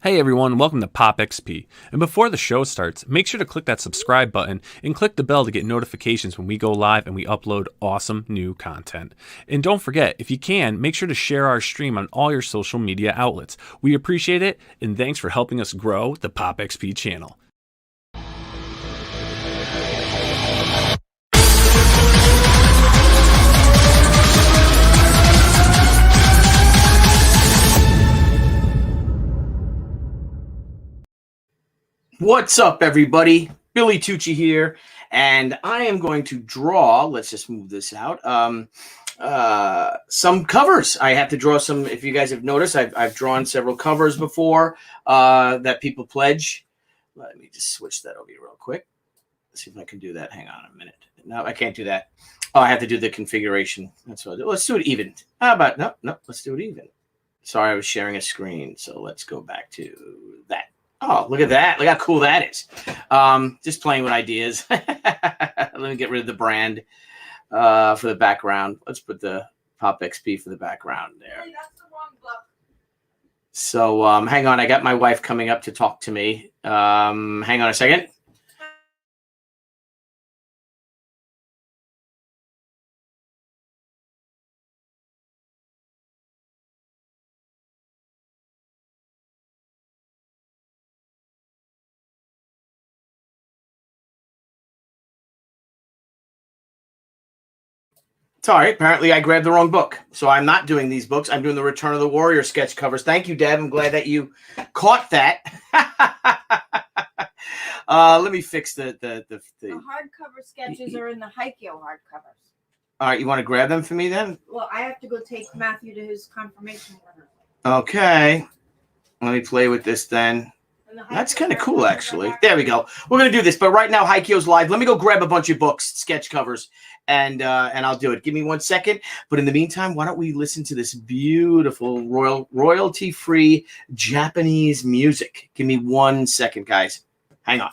Hey everyone, welcome to Pop XP. And before the show starts, make sure to click that subscribe button and click the bell to get notifications when we go live and we upload awesome new content. And don't forget, if you can, make sure to share our stream on all your social media outlets. We appreciate it, and thanks for helping us grow the Pop XP channel. What's up, everybody? Billy Tucci here, and I am going to draw, let's just move this out, some covers. I have to draw some. If you guys have noticed, I've drawn several covers before that people pledge. Let me just switch that over here real quick. Let's see if I can do that. Hang on a minute. No, I can't do that. Oh, I have to do the configuration. That's what I'll do. Let's do it even. How about, no, let's do it even. Sorry, I was sharing a screen, so let's go back to that. Oh, look at that. Look how cool that is. Just playing with ideas. Let me get rid of the brand for the background. Let's put the Pop XP for the background there. Hey, that's the wrong book. So hang on. I got my wife coming up to talk to me. Hang on a second. Sorry, apparently I grabbed the wrong book. So I'm not doing these books. I'm doing the Return of the Warrior sketch covers. Thank you, Deb. I'm glad that you caught that. Let me fix the Hardcover sketches are in the Haikyo hardcovers. All right, you want to grab them for me then? Well, I have to go take Matthew to his confirmation order. Okay. Let me play with this then. That's kind of cool, actually. There we go. We're going to do this, but right now, Haikyo's live. Let me go grab a bunch of books, sketch covers, and I'll do it. Give me 1 second. But in the meantime, why don't we listen to this beautiful royalty-free Japanese music? Give me 1 second, guys. Hang on.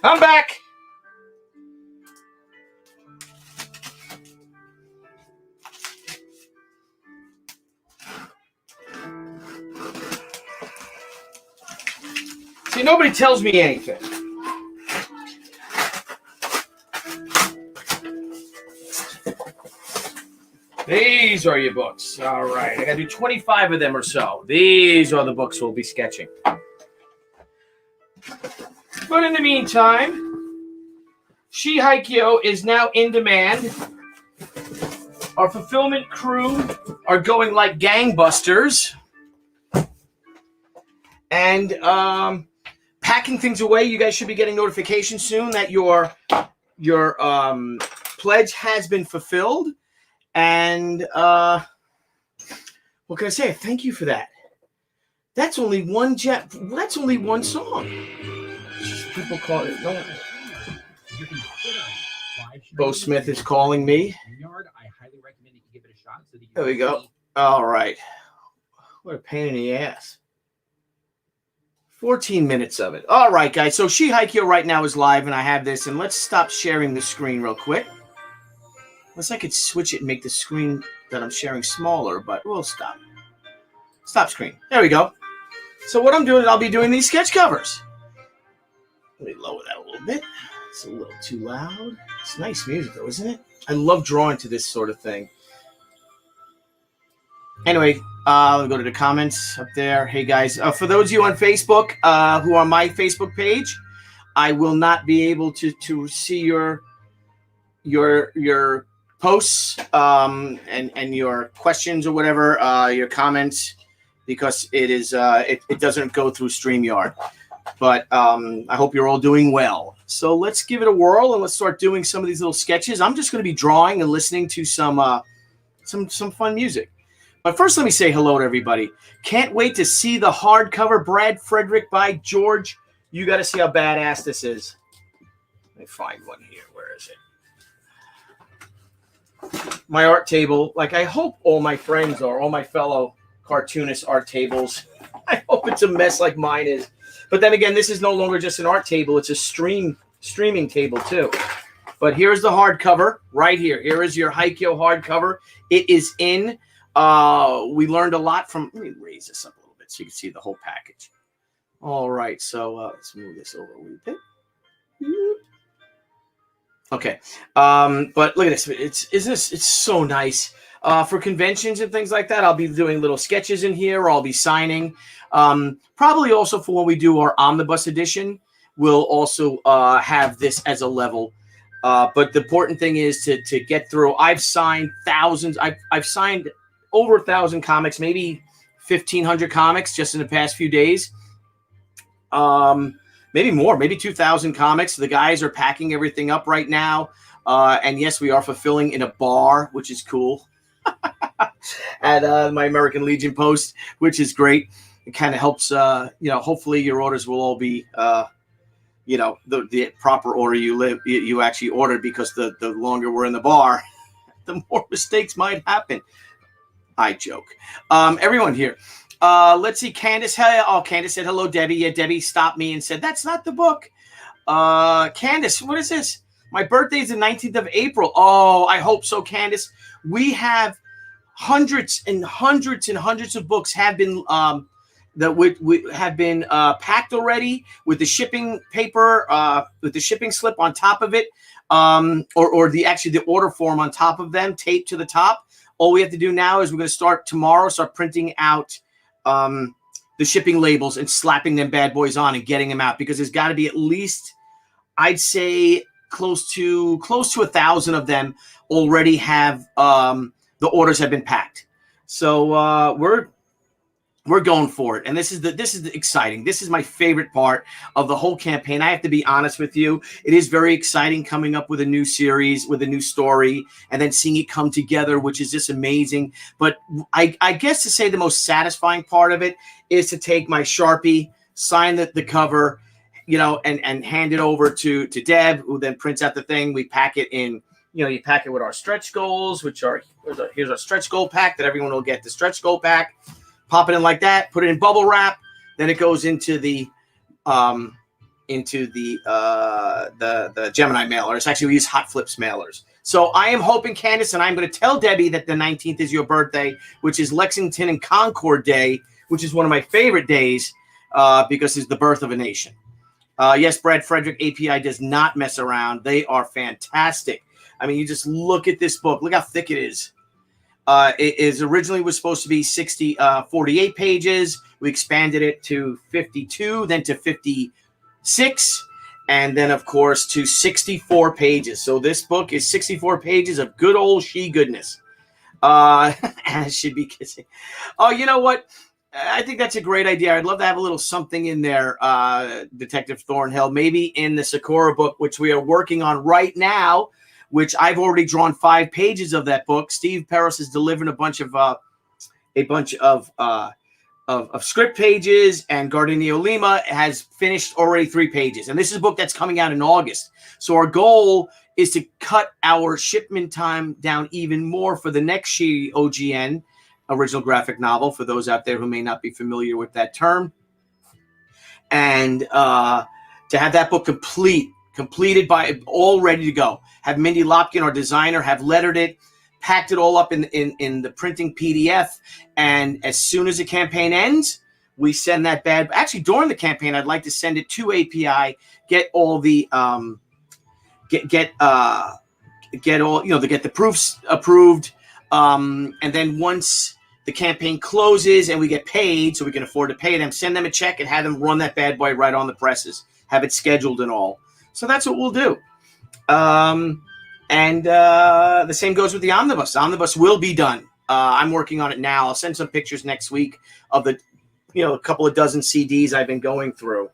I'm back. See, nobody tells me anything. These are your books. All right. I got to do 25 of them or so. These are the books we'll be sketching. But in the meantime, She Haikyo is now in demand. Our fulfillment crew are going like gangbusters. And packing things away. You guys should be getting notifications soon that your pledge has been fulfilled. And what can I say? Thank you for that. That's only one that's only one song. People call it. No. Bo Smith is calling me. There we go. All right. What a pain in the ass. 14 minutes of it. All right, guys. So She Haikyo right now is live, and I have this. And let's stop sharing the screen real quick. Unless I could switch it and make the screen that I'm sharing smaller, but we'll stop. Stop screen. There we go. So what I'm doing is I'll be doing these sketch covers. Let me lower that a little bit. It's a little too loud. It's nice music, though, isn't it? I love drawing to this sort of thing. Anyway, let me go to the comments up there. Hey, guys. For those of you on Facebook who are on my Facebook page, I will not be able to see your posts and your questions or whatever, your comments, because it doesn't go through StreamYard. But I hope you're all doing well. So let's give it a whirl and let's start doing some of these little sketches. I'm just going to be drawing and listening to some fun music. But first, let me say hello to everybody. Can't wait to see the hardcover Brad Frederick by George. You got to see how badass this is. Let me find one here. Where is it? My art table. Like, I hope all my friends or all my fellow cartoonist art tables. I hope it's a mess like mine is. But then again, this is no longer just an art table. It's a streaming table too. But here's the hardcover right here. Here is your Haikyo hardcover. It is in. We learned a lot from. Let me raise this up a little bit so you can see the whole package. All right, so let's move this over a little bit. Okay, but look at this. It's so nice. For conventions and things like that, I'll be doing little sketches in here, or I'll be signing. Probably also for when we do our omnibus edition, we'll also have this as a level. But the important thing is to get through. I've signed thousands. I've signed over 1,000 comics, maybe 1,500 comics just in the past few days. Maybe more, maybe 2,000 comics. The guys are packing everything up right now. And yes, we are fulfilling in a bar, which is cool. At my American Legion post, which is great. It kind of helps, hopefully your orders will all be, the proper order you actually ordered, because the longer we're in the bar, the more mistakes might happen. I joke. Everyone here. Let's see. Candace. Candace said hello, Debbie. Yeah, Debbie stopped me and said, that's not the book. Candace, what is this? My birthday is the 19th of April. Oh, I hope so, Candace. We have hundreds and hundreds and hundreds of books have been have been packed already with the shipping paper, with the shipping slip on top of it, or the order form on top of them, taped to the top. All we have to do now is we're going to start printing out the shipping labels and slapping them bad boys on and getting them out, because there's got to be at least, I'd say, close to 1,000 of them already have the orders have been packed. So we're going for it, and this is exciting. This is my favorite part of the whole campaign. I have to be honest with you; it is very exciting coming up with a new series, with a new story, and then seeing it come together, which is just amazing. But I guess to say the most satisfying part of it is to take my Sharpie, sign the cover, and hand it over to Deb, who then prints out the thing. We pack it in. You pack it with our stretch goals, which are here's our stretch goal pack that everyone will get the stretch goal pack. Pop it in like that, put it in bubble wrap, then it goes into the Gemini mailers. Actually, we use Hot Flips mailers. So I am hoping, Candace, and I'm going to tell Debbie that the 19th is your birthday, which is Lexington and Concord Day, which is one of my favorite days because it's the birth of a nation. Yes, Brad Frederick API does not mess around. They are fantastic. I mean, you just look at this book. Look how thick it is. It originally was supposed to be 48 pages. We expanded it to 52, then to 56, and then, of course, to 64 pages. So this book is 64 pages of good old she goodness. As should be kissing. Oh, you know what? I think that's a great idea. I'd love to have a little something in there, Detective Thornhill, maybe in the Sakura book, which we are working on right now, which I've already drawn 5 pages of that book. Steve Peros is delivering a bunch of script pages, and Gardenia Lima has finished already 3 pages. And this is a book that's coming out in August. So our goal is to cut our shipment time down even more for the next Shiri OGN, original graphic novel, for those out there who may not be familiar with that term. And to have that book completed by all ready to go. Have Mindy Lopkin, our designer, have lettered it, packed it all up in the printing PDF, and as soon as the campaign ends, we send that actually during the campaign, I'd like to send it to API, get all the get all, to get the proofs approved, and then once the campaign closes and we get paid, so we can afford to pay them, send them a check and have them run that bad boy right on the presses. have it scheduled and all. So that's what we'll do. And the same goes with the omnibus. The omnibus will be done. I'm working on it now. I'll send some pictures next week of the, a couple of dozen CDs I've been going through.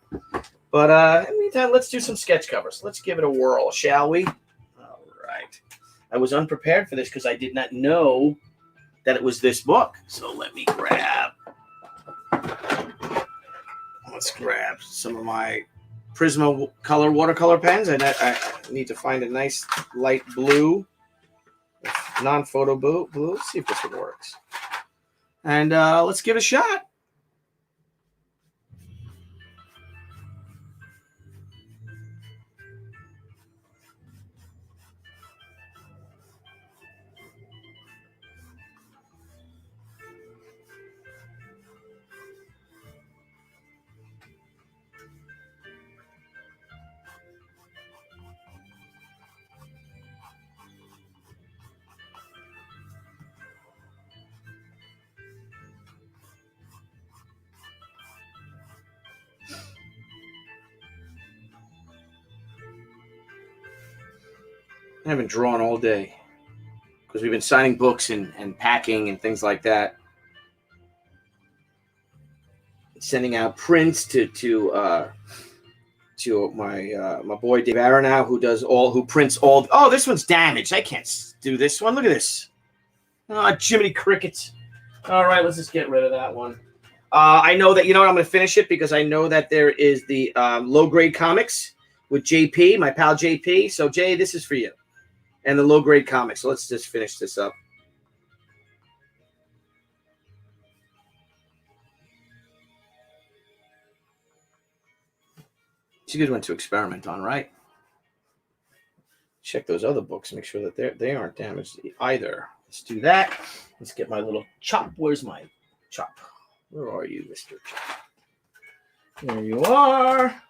But in the meantime, let's do some sketch covers. Let's give it a whirl, shall we? All right. I was unprepared for this because I did not know that it was this book. So let me grab. Let's grab some of my Prismacolor watercolor pens. And I need to find a nice light blue, non-photo blue. Let's see if this one works. And let's give it a shot. I haven't drawn all day because we've been signing books and packing and things like that. Sending out prints to my boy Dave Aronow, who prints all. Oh, this one's damaged. I can't do this one. Look at this. Oh, Jiminy Crickets. All right, let's just get rid of that one. I know that I'm going to finish it because I know that there is the low grade comics with JP, my pal JP. So Jay, this is for you. And the low-grade comics. So let's just finish this up. It's a good one to experiment on, right? Check those other books. Make sure that they aren't damaged either. Let's do that. Let's get my little chop. Where's my chop? Where are you, Mr. Chop? There you are.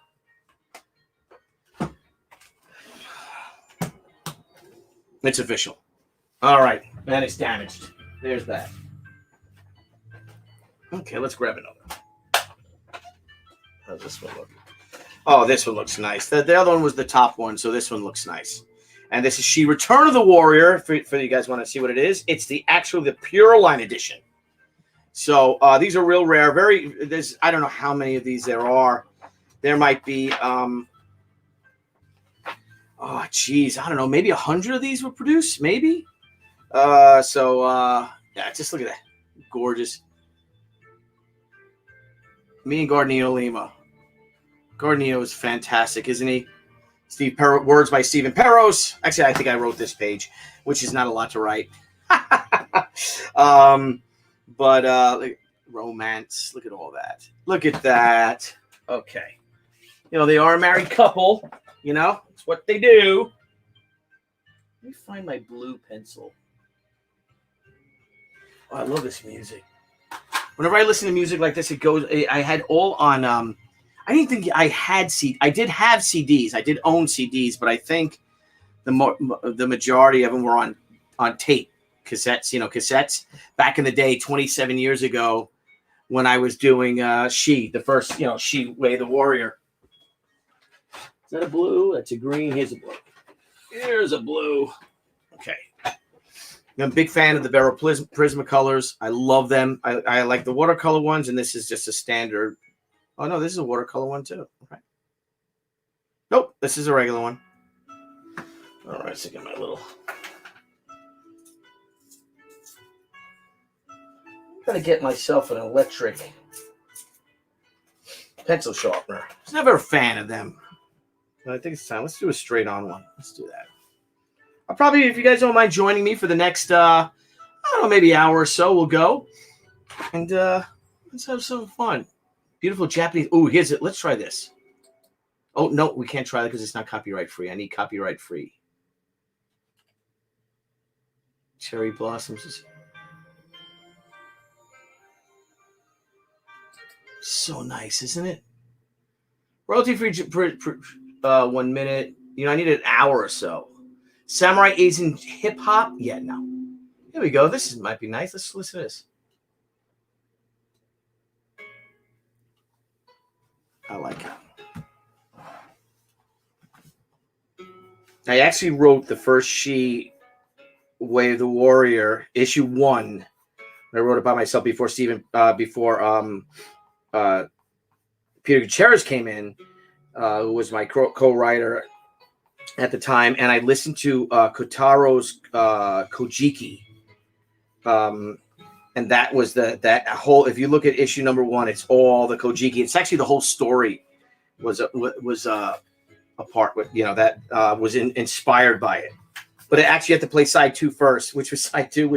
It's official. All right. And it's damaged. There's that. Okay, let's grab another. How's this one look? Oh, this one looks nice. The other one was the top one, so this one looks nice. And this is She Return of the Warrior. For you guys want to see what it is, it's the Pure Line edition. So these are real rare. I don't know how many of these there are. There might be... oh, geez. I don't know. Maybe 100 of these were produced. Maybe. Yeah, just look at that. Gorgeous. Me and Gardnino Lima. Gardnino is fantastic, isn't he? Words by Stephen Peros. Actually, I think I wrote this page, which is not a lot to write. Romance. Look at all that. Look at that. Okay. They are a married couple. It's what they do. Let me find my blue pencil. Oh, I love this music. Whenever I listen to music like this, it goes. I had all on. I didn't think I had I did have CDs. I did own CDs, but I think the majority of them were on tape, cassettes. Cassettes back in the day, 27 years ago, when I was doing the first, She Way the Warrior. Is that a blue? That's a green. Here's a blue. Here's a blue. Okay. I'm a big fan of the Vero Prismacolors. I love them. I like the watercolor ones, and this is just a standard. Oh, no, this is a watercolor one, too. Okay. Nope, this is a regular one. All right, so I get my little... I'm going to get myself an electric pencil sharpener. I was never a fan of them. I think it's time. Let's do a straight-on one. Let's do that. I'll probably, if you guys don't mind joining me for the next, I don't know, maybe hour or so, we'll go. And let's have some fun. Beautiful Japanese. Oh, here's it. Let's try this. Oh, no, we can't try that because it's not copyright-free. I need copyright-free. Cherry blossoms. So nice, isn't it? Royalty-free 1 minute. I need an hour or so. Samurai Asian hip hop. Yeah, no. Here we go. This might be nice. Let's listen to this. I like it. I actually wrote the first She Way of the Warrior, issue 1. I wrote it by myself before Peter Gutierrez came in, who was my co-writer at the time, and I listened to Kotaro's Kojiki, and that was that whole. If you look at issue number 1, it's all the Kojiki. It's actually the whole story was a part with that was inspired by it. But it actually had to play side 2 first, which is side 2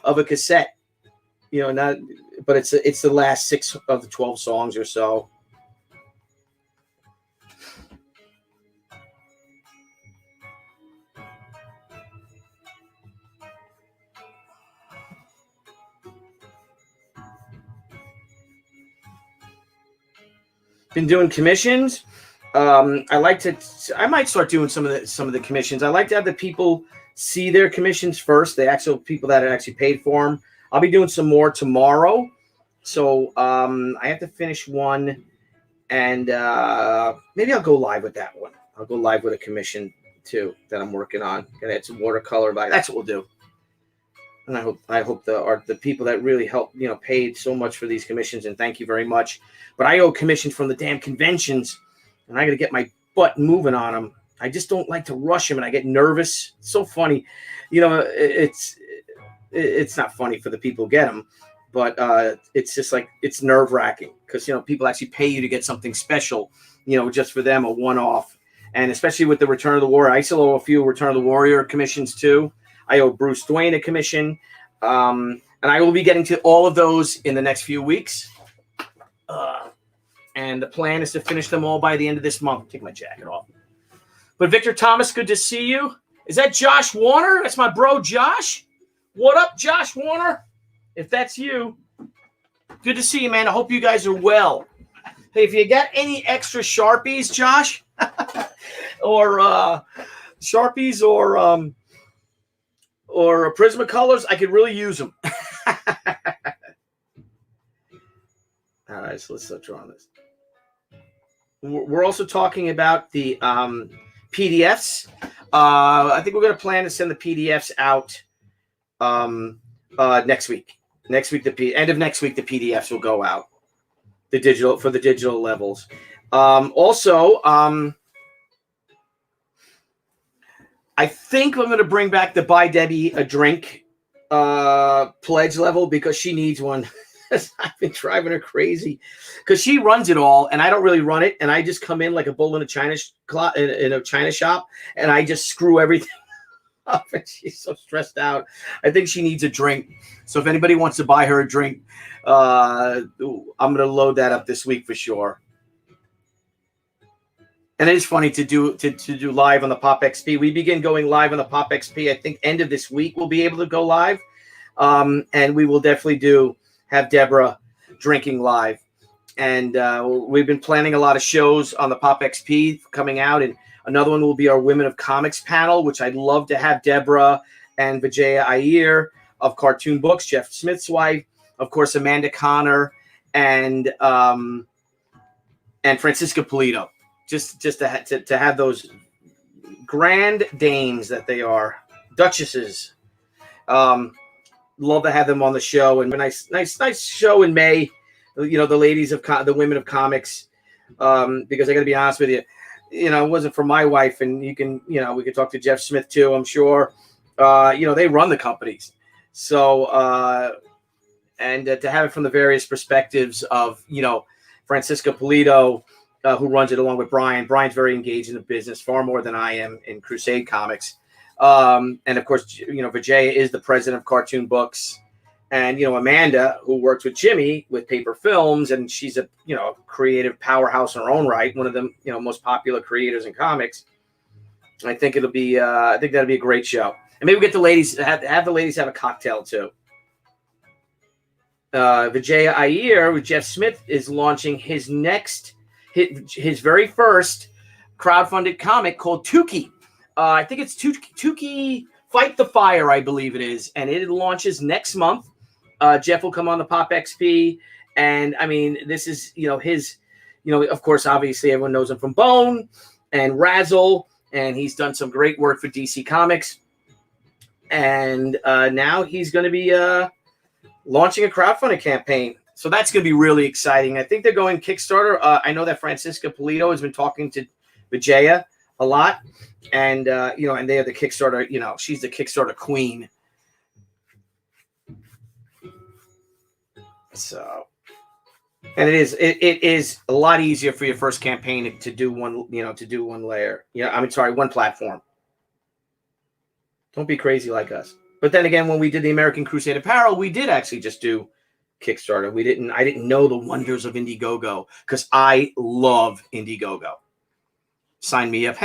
of a cassette. Not, but it's the last 6 of the 12 songs or so. Been doing commissions. I might start doing some of the commissions. I like to have the people see their commissions first. The actual people that are actually paid for them. I'll be doing some more tomorrow. So I have to finish one, and maybe I'll go live with that one. I'll go live with a commission too that I'm working on. Gonna add some watercolor. That's what we'll do. And I hope the people that really help, paid so much for these commissions, and thank you very much. But I owe commissions from the damn conventions, and I got to get my butt moving on them. I just don't like to rush them, and I get nervous. It's so funny, it's not funny for the people who get them, but it's just like it's nerve wracking because people actually pay you to get something special, just for them, a one-off, and especially with the Return of the Warrior. I still owe a few Return of the Warrior commissions too. I owe Bruce Dwayne a commission, and I will be getting to all of those in the next few weeks. And the plan is to finish them all by the end of this month. Take my jacket off. But Victor Thomas, good to see you. Is that Josh Warner? That's my bro, Josh. What up, Josh Warner? If that's you, good to see you, man. I hope you guys are well. Hey, if you got any extra Sharpies, Josh, or Sharpies, or Prismacolors, I could really use them. All right, so let's start drawing this. We're also talking about the PDFs. I think we're going to plan to send the PDFs out next week. End of next week, the PDFs will go out. The digital levels. Also, I think I'm going to bring back the Buy Debbie a Drink pledge level because she needs one. I've been driving her crazy because she runs it all and I don't really run it, and I just come in like a bull in a china shop and I just screw everything up, and she's so stressed out. I think she needs a drink. So if anybody wants to buy her a drink, I'm going to load that up this week for sure. And it is funny to do live on the Pop XP. We begin going live on the Pop XP. I think end of this week we'll be able to go live, and we will definitely have Deborah drinking live. And we've been planning a lot of shows on the Pop XP coming out, and another one will be our Women of Comics panel, which I'd love to have Deborah and Vijaya Iyer of Cartoon Books, Jeff Smith's wife, of course, Amanda Connor, and Francisca Polito. Just to have those grand dames that they are, duchesses. Love to have them on the show, and a nice show in May. The ladies of the Women of Comics, because I got to be honest with you, it wasn't for my wife, and we could talk to Jeff Smith too, I'm sure. They run the companies, so and to have it from the various perspectives of Francisca Polito, who runs it along with Brian. Brian's very engaged in the business, far more than I am in Crusade Comics. And of course, Vijaya is the president of Cartoon Books, and Amanda, who works with Jimmy with Paper Films, and she's a creative powerhouse in her own right, one of the most popular creators in comics. I think it'll be I think that'll be a great show, and maybe we get the ladies have the ladies have a cocktail too. Vijaya Iyer with Jeff Smith is launching his very first crowdfunded comic called Tukey. I think it's Tukey Fight the Fire, I believe it is. And it launches next month. Jeff will come on the Pop XP. And, I mean, this is, his, of course, obviously everyone knows him from Bone and Razzle and he's done some great work for DC Comics. And now he's going to be launching a crowdfunding campaign. So that's going to be really exciting. I think they're going Kickstarter. I know that Francisca Polito has been talking to Vijaya a lot. And, and they are the Kickstarter, she's the Kickstarter queen. So, and it is a lot easier for your first campaign to do one layer. One platform. Don't be crazy like us. But then again, when we did the American Crusade Apparel, we did actually just do Kickstarter. I didn't know the wonders of Indiegogo because I love Indiegogo. Sign me up.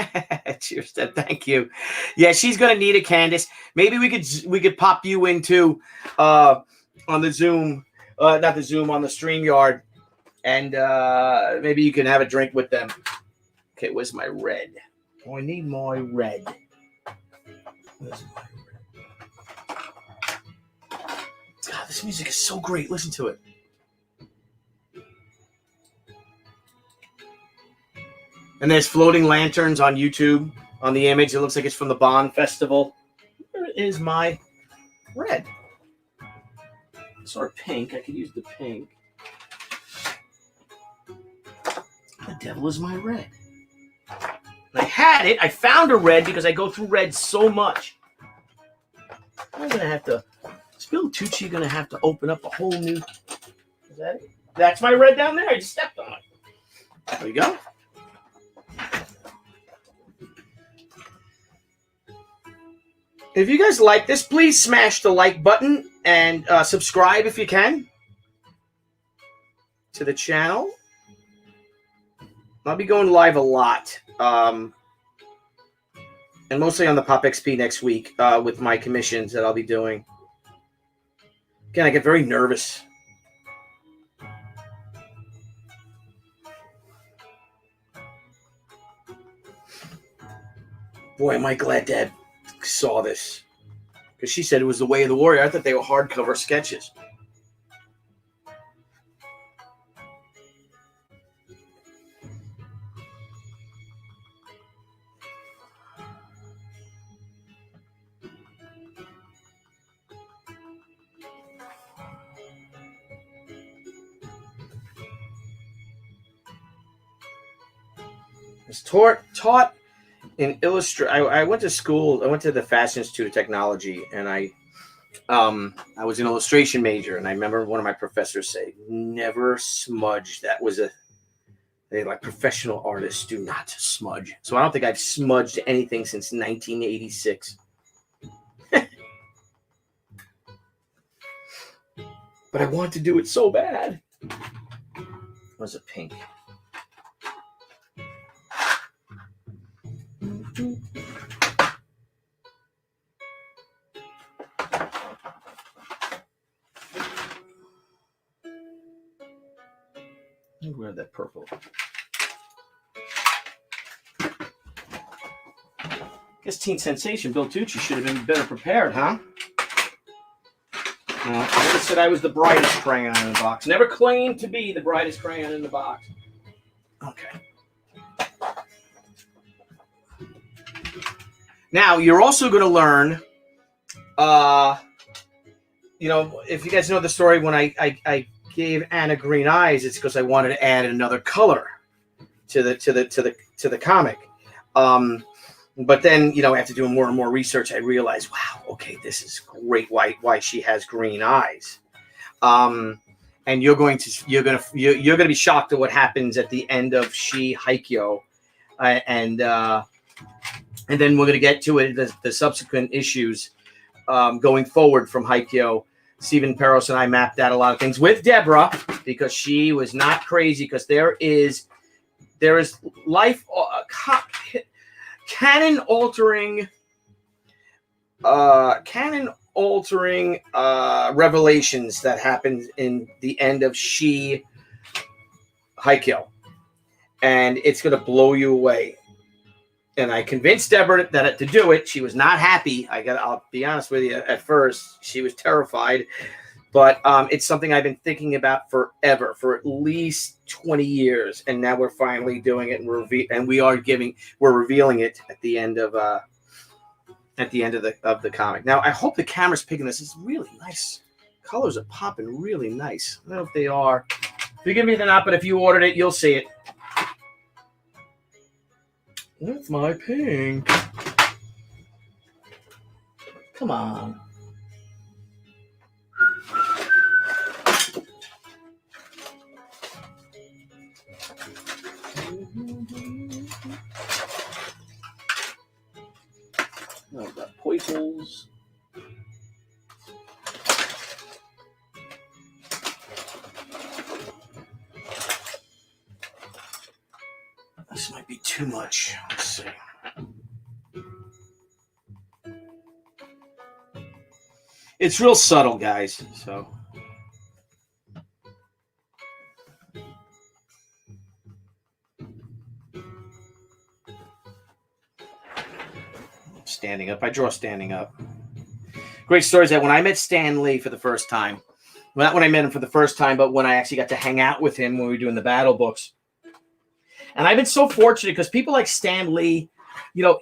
Cheers, Dad. Thank you. Yeah, she's gonna need it, Candace. Maybe we could pop you into on the Zoom, not the Zoom, on the StreamYard, and maybe you can have a drink with them. Okay, where's my red? Oh, I need my red. Where's my red? God, this music is so great. Listen to it. And there's floating lanterns on YouTube on the image. It looks like it's from the Bond Festival. Where is my red? Sort of pink. I could use the pink. The devil is my red. I had it. I found a red because I go through red so much. I'm going to have to... Is Billy Tucci going to have to open up a whole new... Is that it? That's my red down there. I just stepped on it. There we go. If you guys like this, please smash the like button and subscribe if you can to the channel. I'll be going live a lot, and mostly on the Pop XP next week with my commissions that I'll be doing. Again, I get very nervous. Boy, am I glad Dad saw this, because she said it was the way of the warrior. I thought they were hardcover sketches. It's taught in illustrate. I went to school. I went to the Fashion Institute of Technology, and I was an illustration major. And I remember one of my professors say, "Never smudge." That was like professional artists do not smudge. So I don't think I've smudged anything since 1986. But I want to do it so bad. It was a pink. Where that purple? Guess Teen Sensation Bill Tucci should have been better prepared, huh? I never said I was the brightest crayon in the box. Never claimed to be the brightest crayon in the box. Okay. Now, you're also going to learn, if you guys know the story, when I gave Anna green eyes, it's because I wanted to add another color to the comic. But then, after doing more and more research, I realized, wow, okay, this is great. Why she has green eyes. And you're going to be shocked at what happens at the end of Haikyo, and then we're going to get to it, the subsequent issues going forward from Haikyo. Stephen Peros and I mapped out a lot of things with Deborah because she was not crazy, because there is life canon altering revelations that happened in the end of Haikyo, and it's going to blow you away. And I convinced Deborah that to do it. She was not happy. I'll be honest with you. At first, she was terrified But it's something I've been thinking about forever, for at least 20 years, and now we're finally doing it, and we're revealing it at the end of the comic. Now I hope the camera's picking this. It's really nice. Colors are popping really nice. I don't know if they are. Forgive me if they're not, but if you ordered it, you'll see it. That's my pink. Come on. Oh, got poitles. This might be too much. Let's see. It's real subtle, guys. So. Standing up. I draw standing up. Great story is that when I met Stan Lee for the first time, well, not when I met him for the first time, but when I actually got to hang out with him when we were doing the battle books. And I've been so fortunate because people like Stan Lee,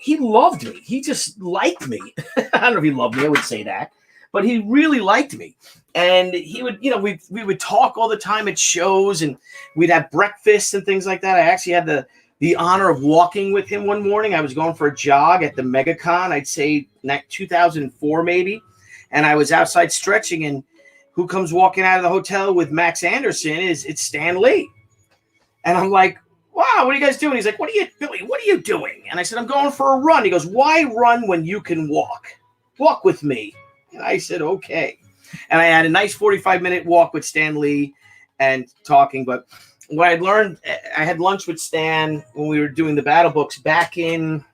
he loved me. He just liked me. I don't know if he loved me. I would say that. But he really liked me. And he would, we would talk all the time at shows, and we'd have breakfast and things like that. I actually had the honor of walking with him one morning. I was going for a jog at the MegaCon, I'd say 2004 maybe. And I was outside stretching, and who comes walking out of the hotel with Max Anderson it's Stan Lee. And I'm like, wow, what are you guys doing? He's like, Billy, what are you doing? And I said, I'm going for a run. He goes, why run when you can walk? Walk with me. And I said, okay. And I had a nice 45-minute walk with Stan Lee and talking. But what I learned, I had lunch with Stan when we were doing the battle books back in,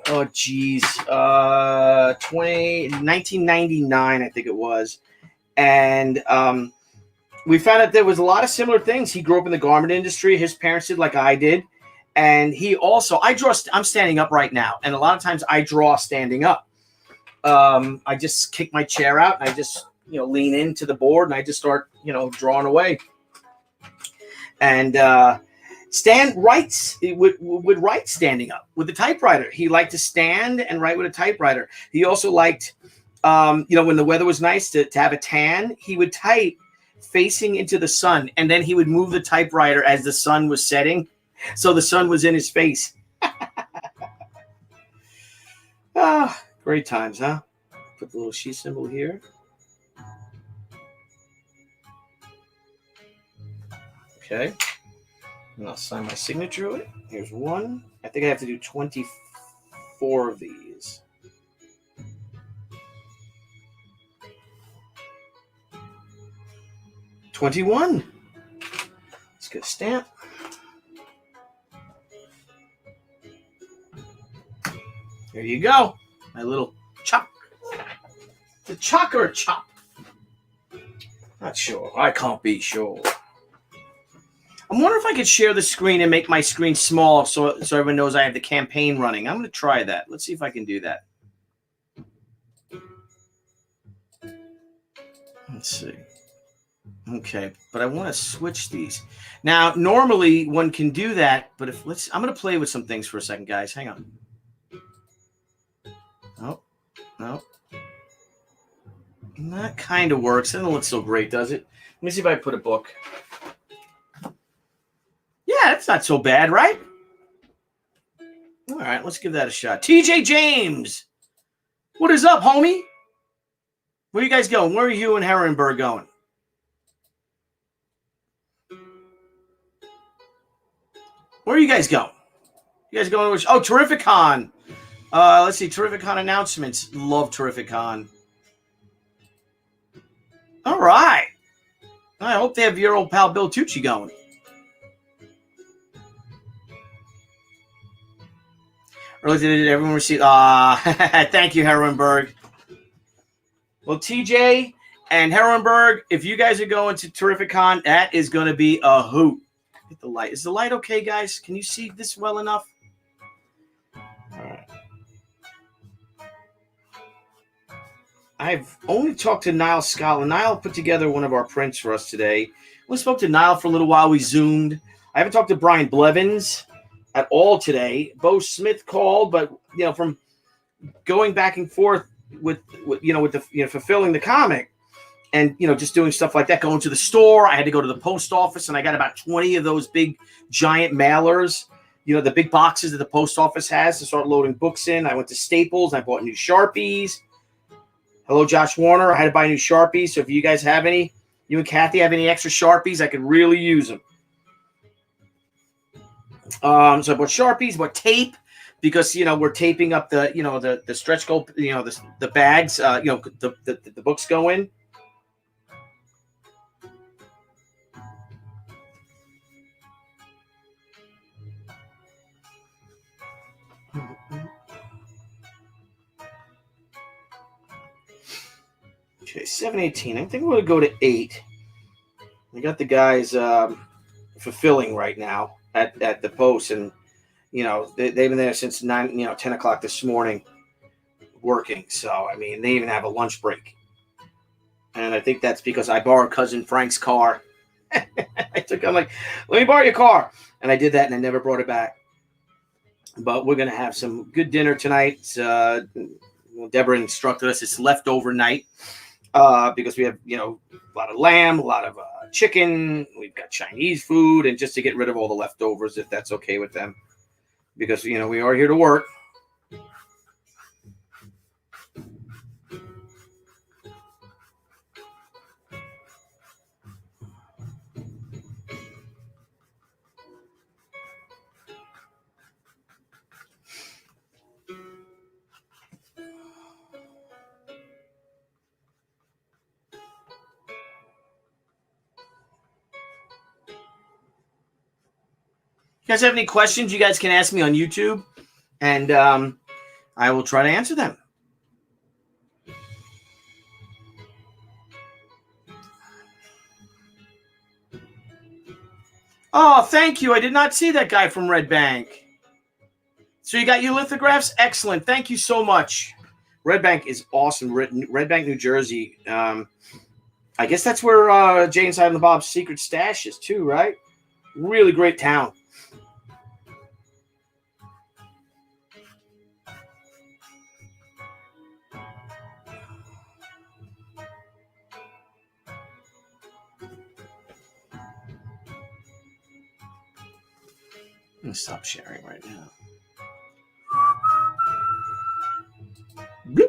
1999, I think it was. And we found out there was a lot of similar things. He grew up in the garment industry. His parents did like I did. And he also, I'm standing up right now. And a lot of times I draw standing up. I just kick my chair out and I just, lean into the board and I just start, drawing away. And Stan would write standing up with the typewriter. He liked to stand and write with a typewriter. He also liked, when the weather was nice to have a tan, he would type facing into the sun, and then he would move the typewriter as the sun was setting, so the sun was in his face. Great times, huh? Put the little sheet symbol here. Okay. And I'll sign my signature with it. Here's one. I think I have to do 24 of these. $21. Let's get a stamp. There you go. My little chop. The chalk or a chop? Not sure. I can't be sure. I'm wondering if I could share the screen and make my screen small so everyone knows I have the campaign running. I'm going to try that. Let's see if I can do that. Let's see. Okay, but I want to switch these. Now, normally one can do that, but I'm going to play with some things for a second, guys. Hang on. No. That kind of works. It doesn't look so great, does it? Let me see if I put a book. Yeah, that's not so bad, right? All right, let's give that a shot. TJ James. What is up, homie? Where are you guys going? Where are you and Herrenberg going? Where are you guys going? You guys going to Terrificon. Let's see, Terrificon announcements. Love Terrificon. All right. I hope they have your old pal Bill Tucci going. Early did everyone receive? Thank you, Herrenberg. Well, TJ and Herrenberg, if you guys are going to Terrificon, that is going to be a hoot. Hit the light. Is the light okay, guys? Can you see this well enough? All right. I've only talked to Niall Scotland. Niall put together one of our prints for us today. We spoke to Niall for a little while. We Zoomed. I haven't talked to Brian Blevins at all today. Bo Smith called, but from going back and forth with the fulfilling the comic and just doing stuff like that, going to the store. I had to go to the post office, and I got about 20 of those big giant mailers. The big boxes that the post office has to start loading books in. I went to Staples. And I bought new Sharpies. Hello, Josh Warner. I had to buy new Sharpies. So if you guys have any, you and Kathy have any extra Sharpies, I could really use them. So I bought Sharpies, bought tape, because we're taping up the stretch goal, the bags, the books go in. Okay, 7:18. I think we're gonna go to 8. We got the guys fulfilling right now at the post, and they've been there since 10 o'clock this morning working. So they even have a lunch break, and I think that's because I borrowed cousin Frank's car. I'm like, let me borrow your car, and I did that, and I never brought it back. But we're gonna have some good dinner tonight. Deborah instructed us it's leftover night. Because we have, a lot of lamb, a lot of chicken. We've got Chinese food, and just to get rid of all the leftovers, if that's okay with them, because we are here to work. You guys have any questions, you guys can ask me on YouTube, and I will try to answer them. Oh, thank you. I did not see that guy from Red Bank. So you got your lithographs? Excellent. Thank you so much. Red Bank is awesome. Red Bank, New Jersey. I guess that's where Jay and Silent Bob's secret stash is too, right? Really great town. I'm going to stop sharing right now. Bloop.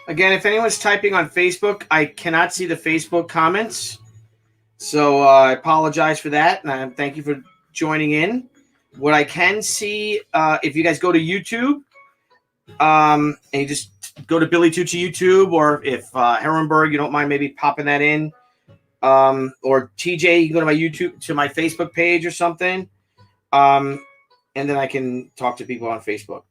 Again, if anyone's typing on Facebook, I cannot see the Facebook comments. So I apologize for that. And thank you for joining in. What I can see, if you guys go to YouTube, and you just go to Billy Tucci YouTube, or if Herrenberg, you don't mind maybe popping that in, or TJ, you can go to my YouTube, to my Facebook page or something, and then I can talk to people on Facebook.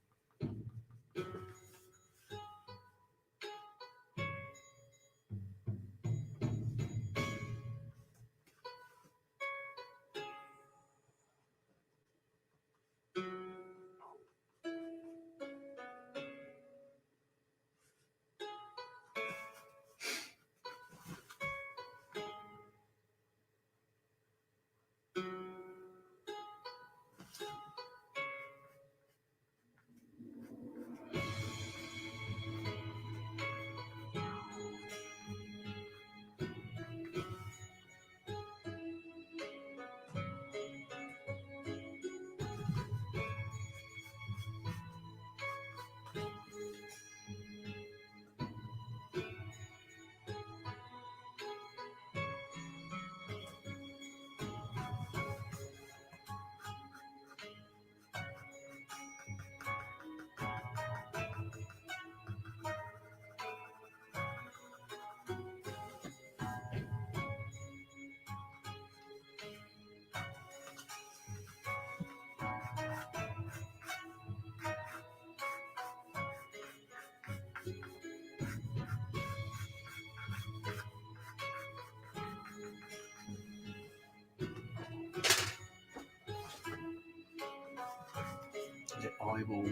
Bible.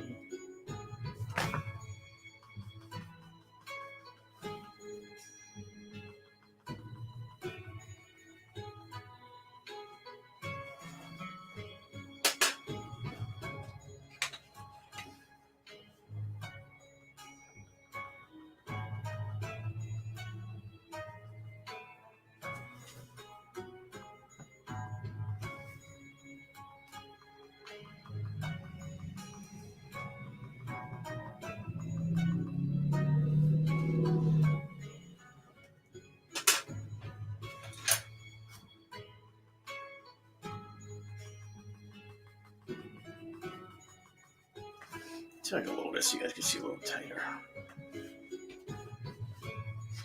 Take a little bit so you guys can see a little tighter.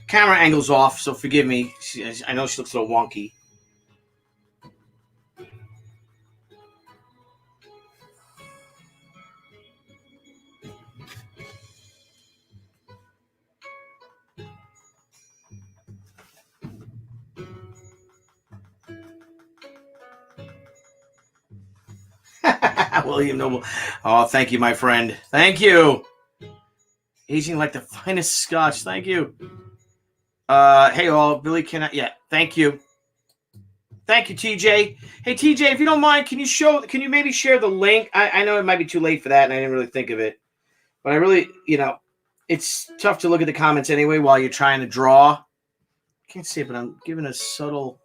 Camera angle's off, so forgive me. I know she looks a little wonky. William Noble. Oh, thank you, my friend. Thank you. Aging like the finest scotch. Thank you. Hey, all. Billy cannot. Yeah, thank you. Thank you, TJ. Hey, TJ, if you don't mind, can you maybe share the link? I know it might be too late for that, and I didn't really think of it. But I really, it's tough to look at the comments anyway while you're trying to draw. Can't see it, but I'm giving a subtle.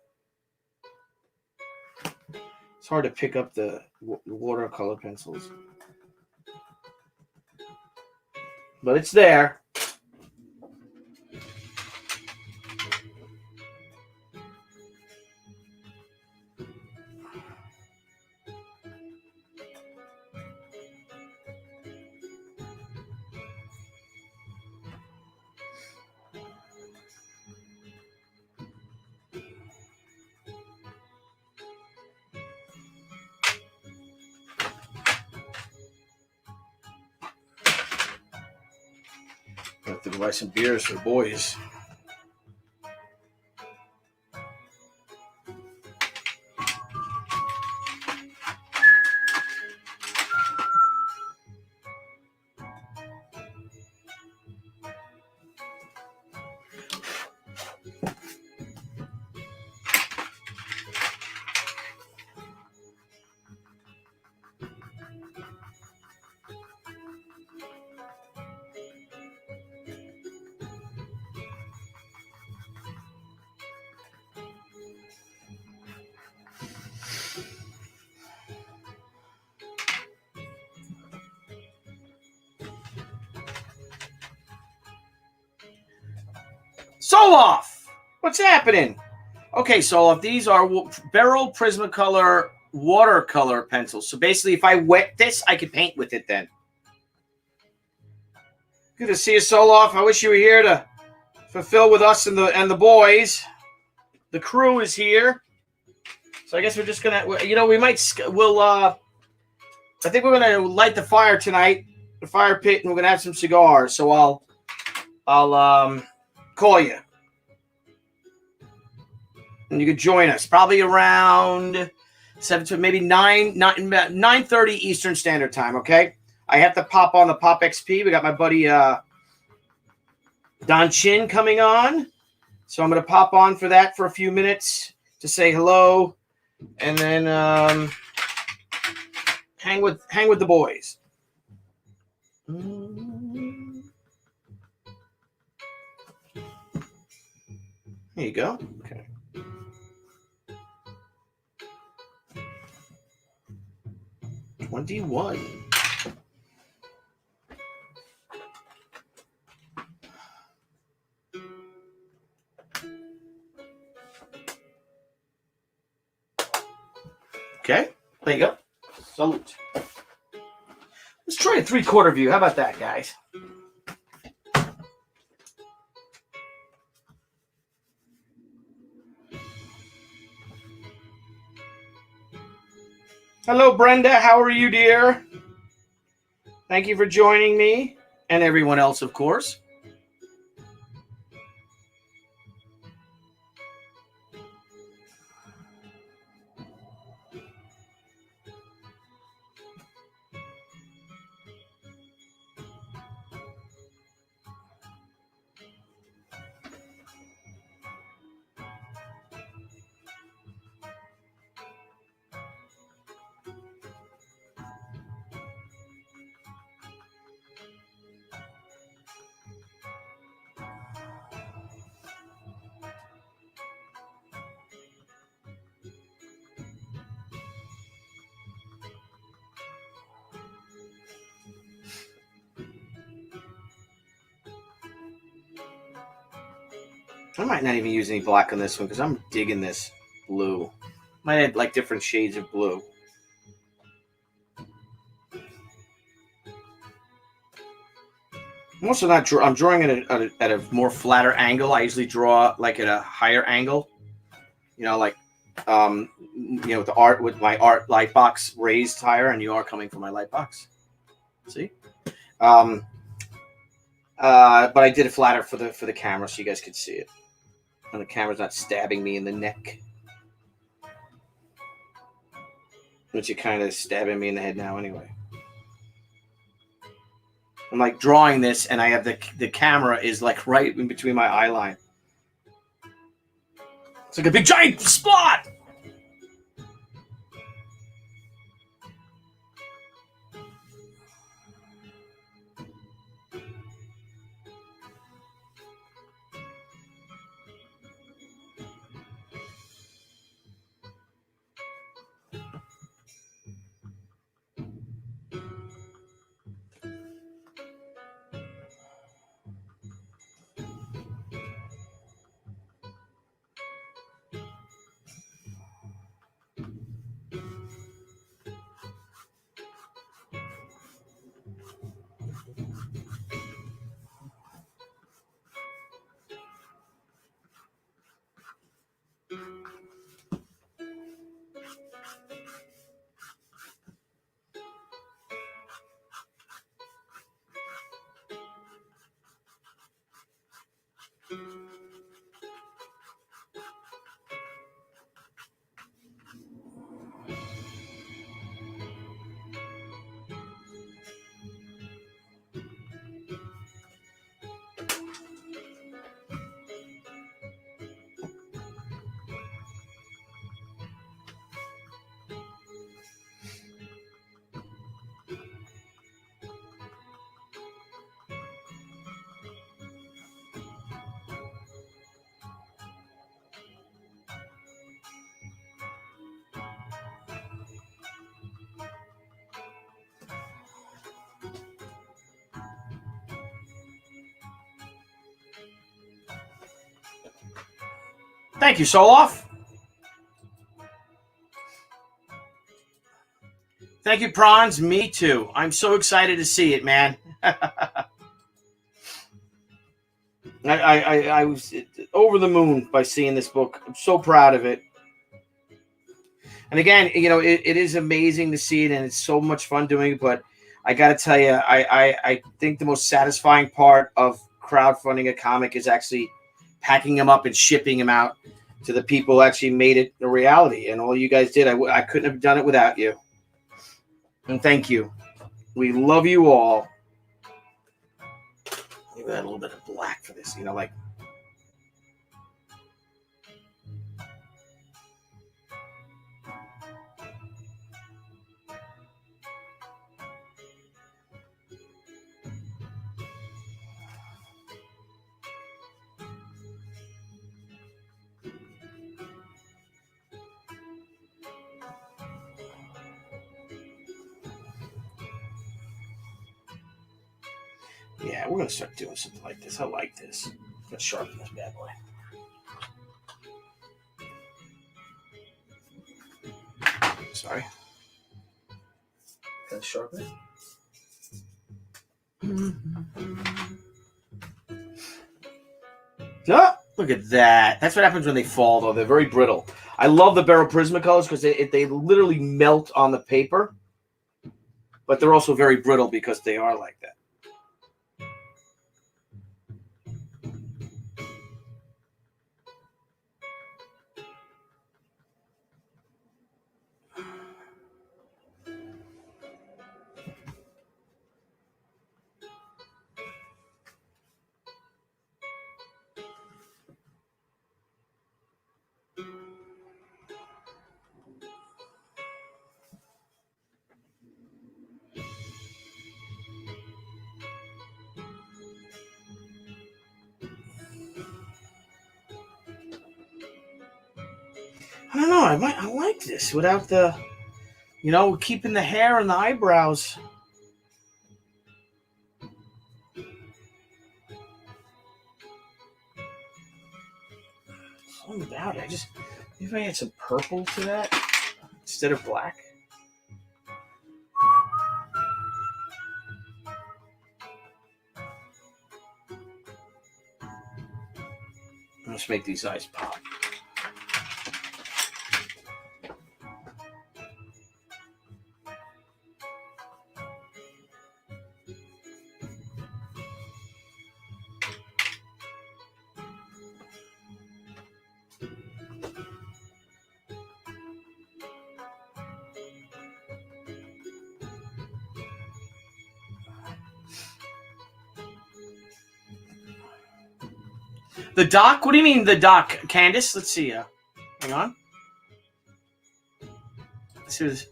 It's hard to pick up the watercolor pencils. But it's there. I have to buy some beers for the boys. Soloff! What's happening? Okay, Soloff, these are Beryl Prismacolor watercolor pencils. So basically, if I wet this, I could paint with it then. Good to see you, Soloff. I wish you were here to fulfill with us and the boys. The crew is here. So I guess we're just gonna, I think we're gonna light the fire tonight, the fire pit, and we're gonna have some cigars. So I'll call you, and you could join us probably around 7 to maybe 9:30 Eastern Standard Time. Okay, I have to pop on the Pop XP. We got my buddy Don Chin coming on, so I'm gonna pop on for that for a few minutes to say hello, and then hang with the boys. There you go. Okay. $21. Okay, there you go. Salute. Let's try a 3/4 view. How about that, guys? Hello, Brenda. How are you, dear? Thank you for joining me, and everyone else, of course. I might not even use any black on this one because I'm digging this blue. Might add like different shades of blue. I'm also not. I'm drawing at a more flatter angle. I usually draw like at a higher angle. You know, like with my art light box raised higher, and you are coming from my light box. See, but I did it flatter for the camera so you guys could see it, and the camera's not stabbing me in the neck, which it kind of stabbing me in the head now anyway. I'm like drawing this, and I have the camera is like right in between my eye line. It's like a big giant spot. Thank you, Soloff. Thank you, Prawns. Me too. I'm so excited to see it, man. I was over the moon by seeing this book. I'm so proud of it. And again, it is amazing to see it, and it's so much fun doing it. But I got to tell you, I think the most satisfying part of crowdfunding a comic is actually packing them up and shipping them out to the people who actually made it a reality. And all you guys did, I couldn't have done it without you. And thank you. We love you all. Maybe add a little bit of black for this, like. Yeah, we're going to start doing something like this. I like this. I'm going to sharpen this bad boy. Sorry. Can I sharpen it? Oh, look at that. That's what happens when they fall, though. They're very brittle. I love the Barrel Prismacolors because they literally melt on the paper. But they're also very brittle because they are like that. I don't know. I like this without the, keeping the hair and the eyebrows. if I add some purple to that instead of black. Let's make these eyes pop. The doc? What do you mean the doc, Candace? Let's see. Hang on. Let's see this.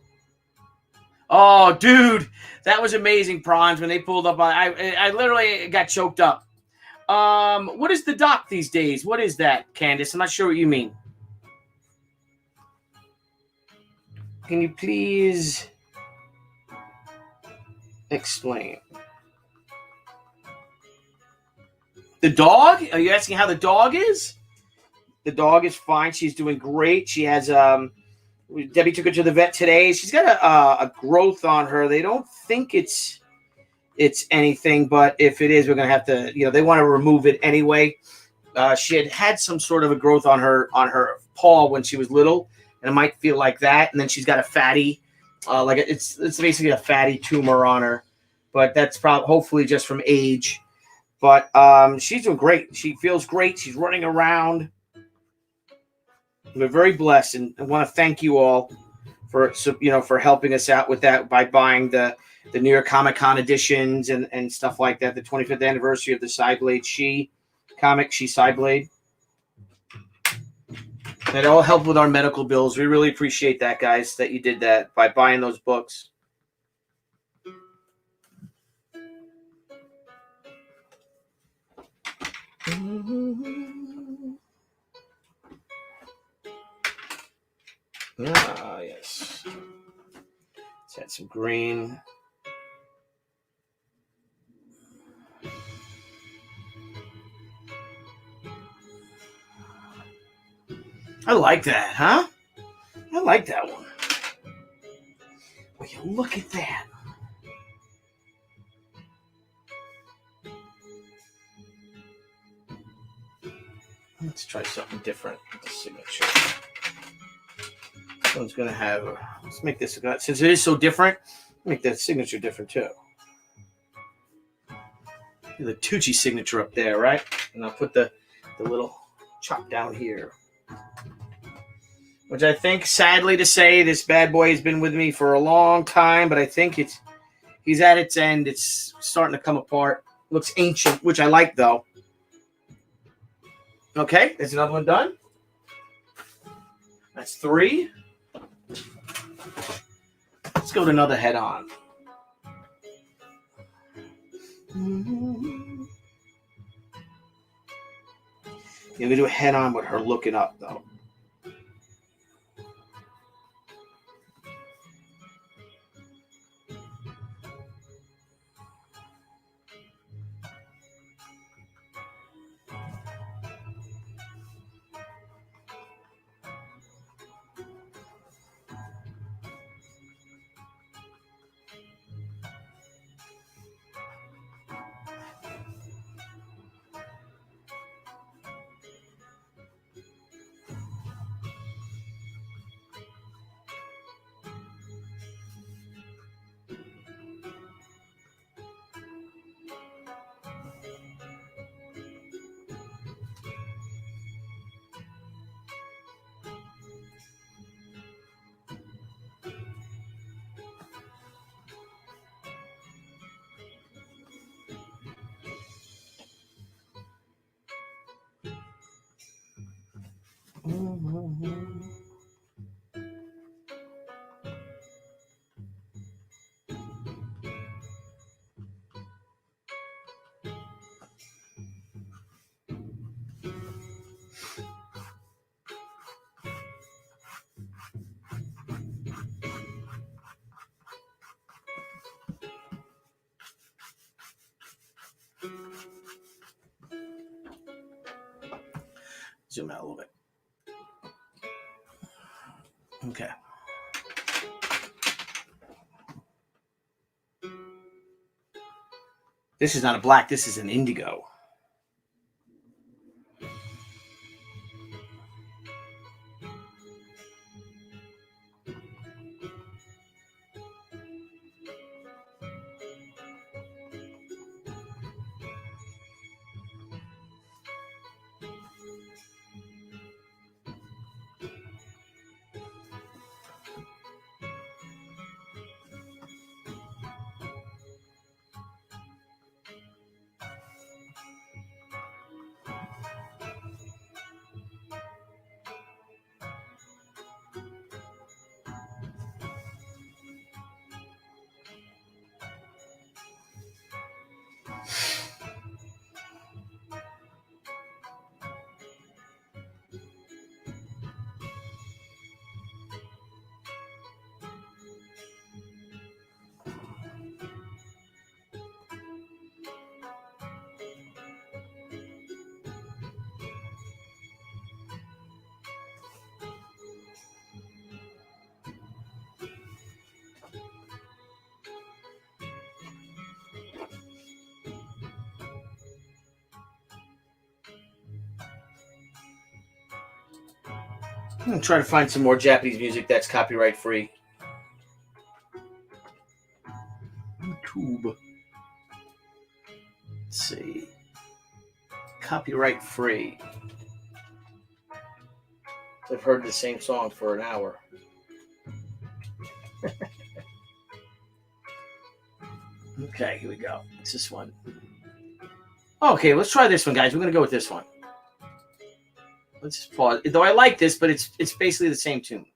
Oh, dude, that was amazing, Prawns. When they pulled up, I literally got choked up. What is the doc these days? What is that, Candace? I'm not sure what you mean. Can you please explain? The dog? Are you asking how the dog is? The dog is fine. She's doing great. She has Debbie took her to the vet today. She's got a growth on her. They don't think it's anything, but if it is, we're gonna have to. They want to remove it anyway. She had some sort of a growth on her paw when she was little, and it might feel like that. And then she's got a fatty, it's basically a fatty tumor on her, but that's probably hopefully just from age. But she's doing great. She feels great. She's running around. We're very blessed, and I want to thank you all for helping us out with that by buying the New York Comic Con editions and stuff like that. The 25th anniversary of the Cyblade She comic, She Cyblade. That all helped with our medical bills. We really appreciate that, guys, that you did that by buying those books. Ah, yes. Let's add some green. I like that, huh? I like that one. Will you look at that? Let's try something different with the signature. This one's going to have... Let's make this... Since it is so different, make that signature different too. The Tucci signature up there, right? And I'll put the little chop down here. Which I think, sadly to say, this bad boy has been with me for a long time, but I think he's at its end. It's starting to come apart. Looks ancient, which I like, though. Okay, there's another one done. That's 3. Let's go to another head-on. You're going to do a head-on with her looking up, though. Zoom out a little bit. Okay. This is not a black. This is an indigo. I'm going to try to find some more Japanese music that's copyright free. YouTube. Let's see. Copyright free. I've heard the same song for an hour. Okay, here we go. It's this one. Okay, let's try this one, guys. We're going to go with this one. Let's just pause. Though I like this, but it's basically the same tune.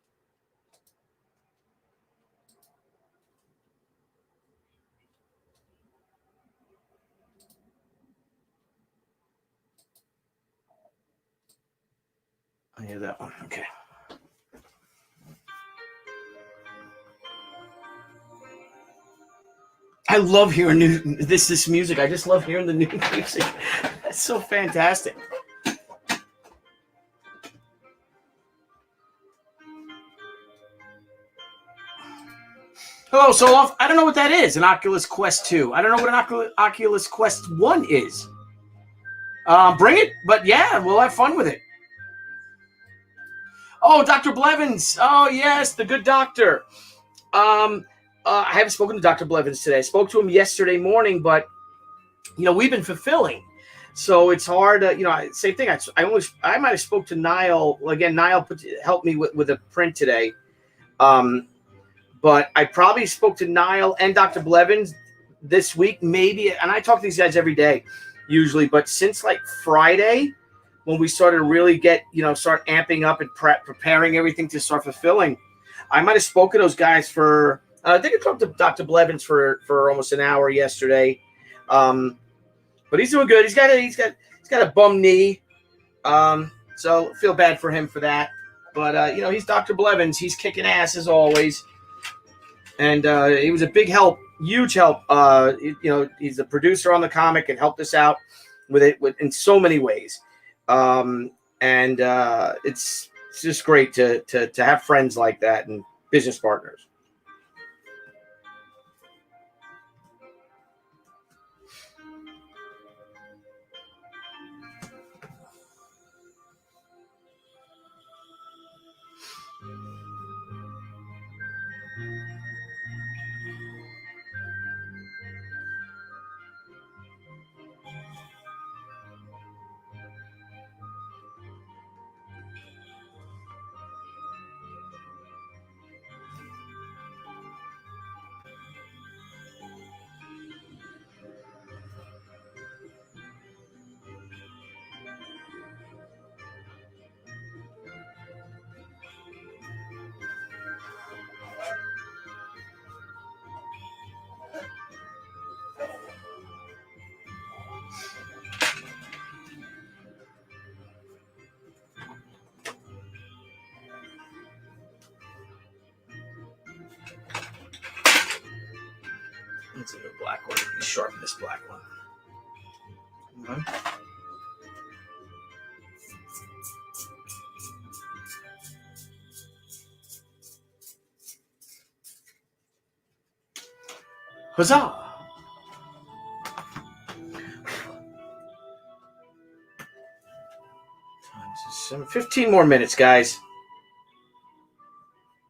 I hear that one. Okay. I love hearing this music. I just love hearing the new music. That's so fantastic. Hello, Soloff. I don't know what that is, an Oculus Quest 2. I don't know what an Oculus Quest 1 is. Bring it, but yeah, we'll have fun with it. Oh, Dr. Blevins. Oh, yes, the good doctor. I haven't spoken to Dr. Blevins today. I spoke to him yesterday morning, but, we've been fulfilling. So it's hard. Same thing. I might have spoke to Niall. Again, Niall helped me with a print today. But I probably spoke to Niall and Dr. Blevins this week, maybe. And I talk to these guys every day, usually. But since like Friday, when we started to really start amping up and preparing everything to start fulfilling, I might have spoken to those guys for, I think I talked to Dr. Blevins for almost an hour yesterday. But he's doing good. He's got a bum knee. So feel bad for him for that. But, he's Dr. Blevins. He's kicking ass as always. And he was a big help, huge help. He's a producer on the comic and helped us out with it in so many ways. It's just great to have friends like that and business partners. Let's do a black one. Sharpen this black one. Huzzah! 15 more minutes, guys.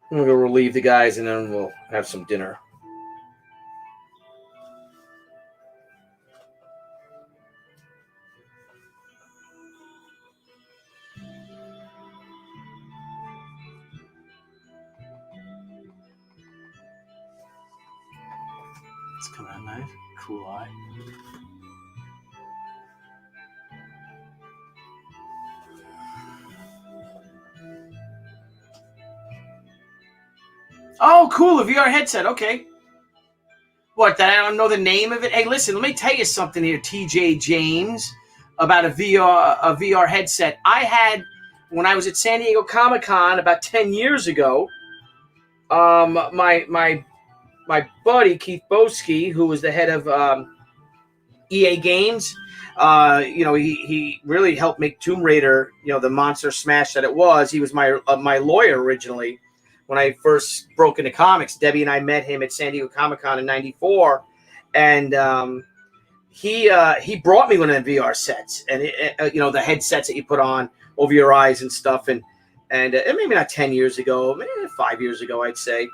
I'm going to go relieve the guys, and then we'll have some dinner. It's coming out nice. Cool eye. Oh, cool. A VR headset. Okay. What, that I don't know the name of it? Hey, listen, let me tell you something here, TJ James, about a VR headset. I had, when I was at San Diego Comic-Con about 10 years ago, my buddy, Keith Boski, who was the head of EA Games, he really helped make Tomb Raider, the monster smash that it was. He was my lawyer originally. When I first broke into comics, Debbie and I met him at San Diego Comic-Con in '94, and he brought me one of the VR sets, and the headsets that you put on over your eyes and stuff, and maybe not 10 years ago, maybe 5 years ago, I'd say.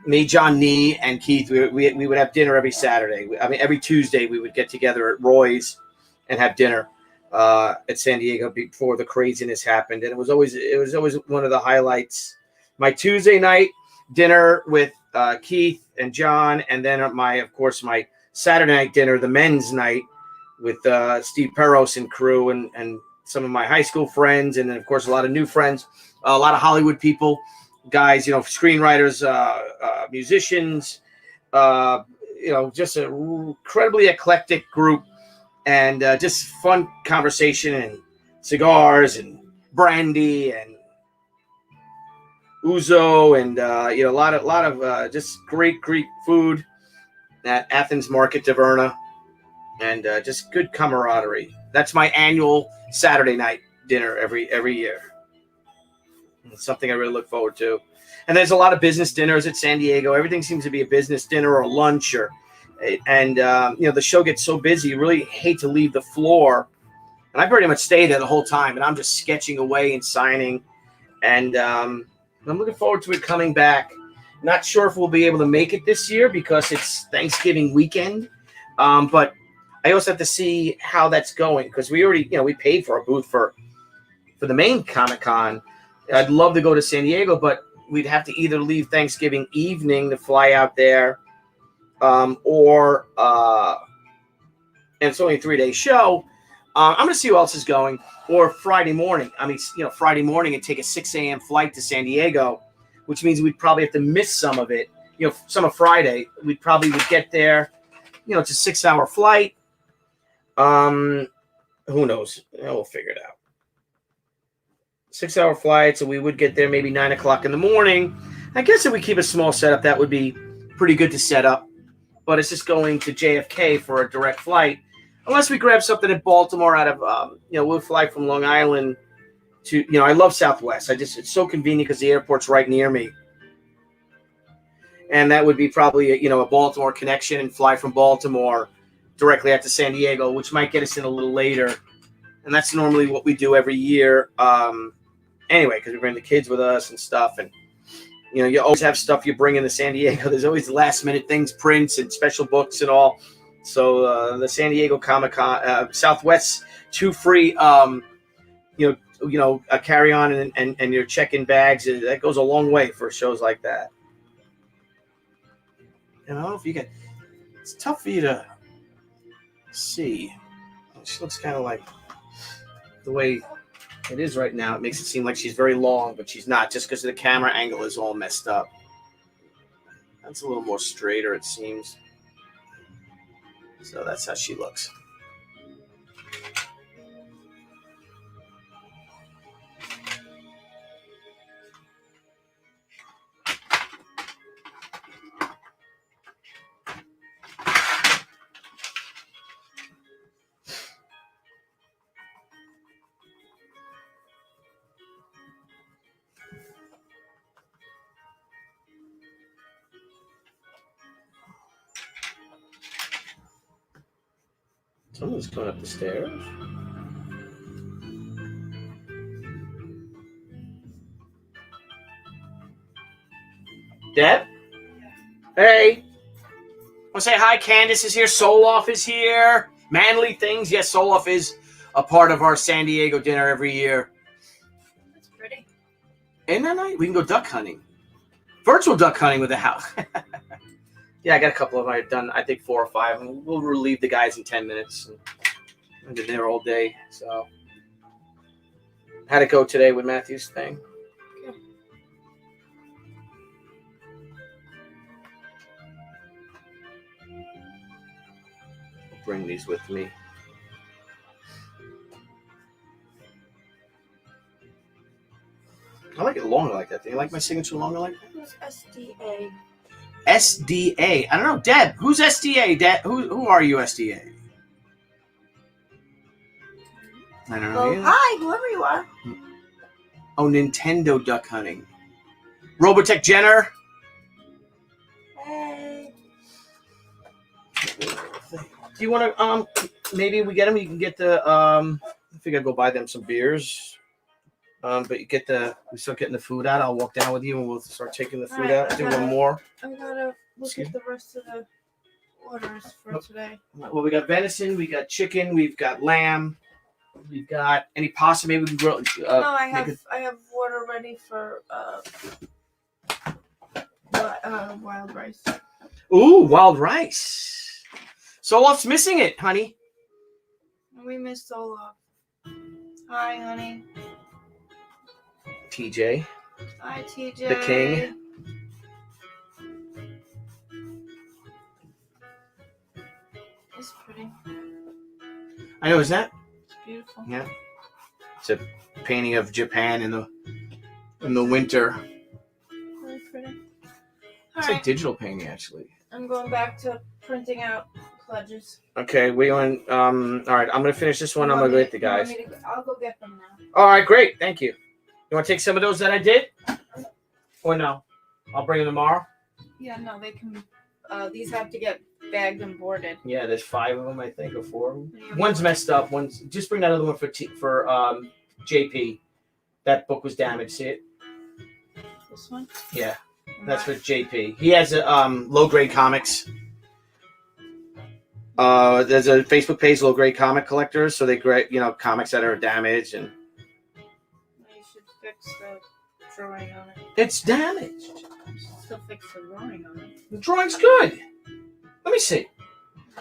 Me, John Nee, and Keith, we would have dinner every Saturday. I mean, every Tuesday we would get together at Roy's and have dinner at San Diego before the craziness happened, and it was always one of the highlights. My Tuesday night dinner with Keith and John, and then my Saturday night dinner, the men's night, with Steve Peros and crew, and some of my high school friends, and then of course a lot of new friends, a lot of Hollywood people, guys, screenwriters, musicians, just an incredibly eclectic group, and just fun conversation and cigars and brandy and ouzo, and a lot of just great Greek food at Athens Market Taverna, and just good camaraderie. That's my annual Saturday night dinner every year. It's something I really look forward to. And there's a lot of business dinners at San Diego. Everything seems to be a business dinner or a lunch, and the show gets so busy, you really hate to leave the floor. And I pretty much stay there the whole time, and I'm just sketching away and signing, and I'm looking forward to it coming back. Not sure if we'll be able to make it this year because it's Thanksgiving weekend. But I also have to see how that's going, because we already, we paid for a booth for the main Comic-Con. I'd love to go to San Diego, but we'd have to either leave Thanksgiving evening to fly out there, or and it's only a 3-day show. I'm going to see who else is going. Or Friday morning. Friday morning and take a 6 a.m. flight to San Diego, which means we'd probably have to miss some of it. Some of Friday. We probably would get there. It's a 6-hour flight. Who knows? We'll figure it out. 6-hour flight, so we would get there maybe 9 o'clock in the morning. I guess if we keep a small setup, that would be pretty good to set up. But it's just going to JFK for a direct flight. Unless we grab something in Baltimore out of, we'll fly from Long Island to, I love Southwest. It's so convenient because the airport's right near me. And that would be probably, a Baltimore connection, and fly from Baltimore directly out to San Diego, which might get us in a little later. And that's normally what we do every year. Anyway, because we bring the kids with us and stuff. And, you always have stuff you bring into San Diego. There's always last minute things, prints and special books and all. So the San Diego Comic-Con, Southwest 2 free, a carry-on and your check-in bags, that goes a long way for shows like that. And I don't know if you can. It's tough for you to see. She looks kind of like the way it is right now. It makes it seem like she's very long, but she's not, just because the camera angle is all messed up. That's a little more straighter, it seems. So that's how she looks. Someone's going up the stairs. Deb? Hey. Want to say hi? Candace is here. Soloff is here. Manly Things. Yes, Soloff is a part of our San Diego dinner every year. That's pretty. Isn't that nice? We can go duck hunting. Virtual duck hunting with the house. Yeah, I got a couple of them. I've done, I think, 4 or 5. And we'll relieve the guys in 10 minutes. I've been there all day. So, how'd it go today with Matthew's thing? Okay. I'll bring these with me. I like it longer like that. Do you like my signature longer like that? Who's SDA? SDA. I don't know. Deb, who's SDA? Deb, who are you, SDA? I don't know. Well, either. hi, whoever you are. Oh, Nintendo duck hunting. Robotech Jenner. Hey. Do you want to maybe we get them? You can get the I think I'll go buy them some beers. But you get we start getting the food out. I'll walk down with you and we'll start taking the food out. Do one more. I gotta look Excuse at the rest of the orders for today. Well, we got venison, we got chicken, we've got lamb, we've got any pasta. Maybe we can grill. No, I have water ready for wild rice. Ooh, wild rice. Solof's missing it, honey. We missed Olaf. Hi, honey. TJ. Hi, TJ. The king. It's pretty. I know, is that? It's beautiful. Yeah. It's a painting of Japan in the winter. Very pretty. All It's right. a digital painting, actually. I'm going back to printing out pledges. Okay, we on. All right, I'm gonna finish this one. I'm gonna go get the guys. I'll go get them now. All right, great. Thank you. You want to take some of those that I did? Or no? I'll bring them tomorrow. Yeah, no, they can. These have to get bagged and boarded. Yeah, there's 5 of them, I think, or 4 of them. One's messed up. One's just bring that other one for JP. That book was damaged. See it? This one? Yeah, that's for JP. He has a low grade comics. There's a Facebook page, low grade comic collectors. So they grade, comics that are damaged and. You should fix the drawing on it. It's damaged. You should still fix the drawing on it. The drawing's good. Let me see. It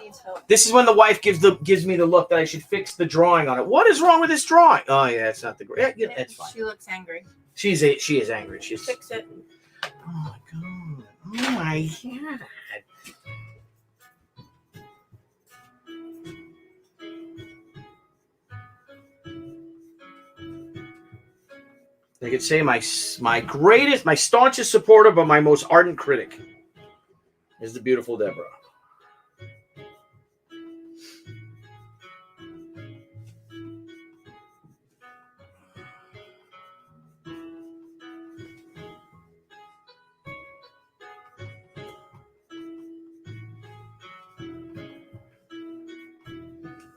needs help. This is when the wife gives me the look that I should fix the drawing on it. What is wrong with this drawing? Oh yeah, it's not the great. Yeah, it's fine. She looks angry. She is angry. She's. Fix it. Oh my god. Oh my god. They could say my staunchest supporter, but my most ardent critic is the beautiful Deborah.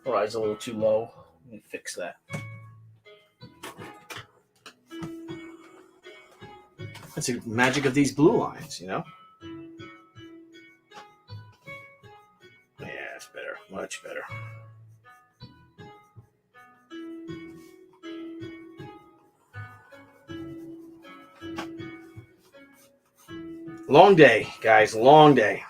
Her eyes a little too low. Let me fix that. That's the magic of these blue lines, Yeah, it's better. Much better. Long day, guys. Long day.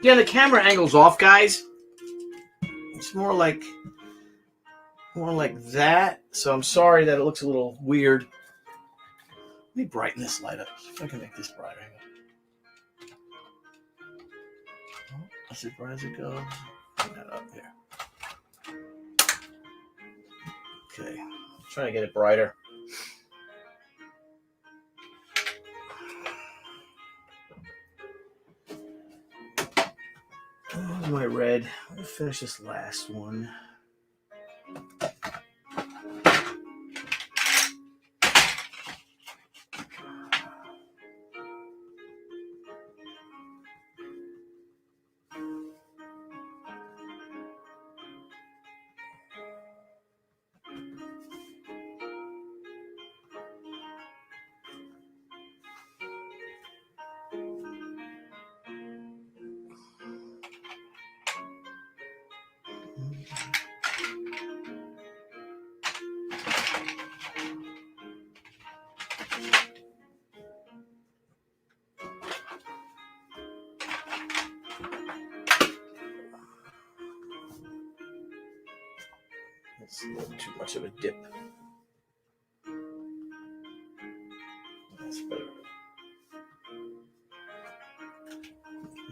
Yeah, the camera angle's off, guys. It's more like that. So I'm sorry that it looks a little weird. Let me brighten this light up. See if I can make this brighter. Oh, that's as bright as it goes. Bring that up here. Okay, trying to get it brighter. Where's my red? Let me finish this last one. That's a little too much of a dip. That's better.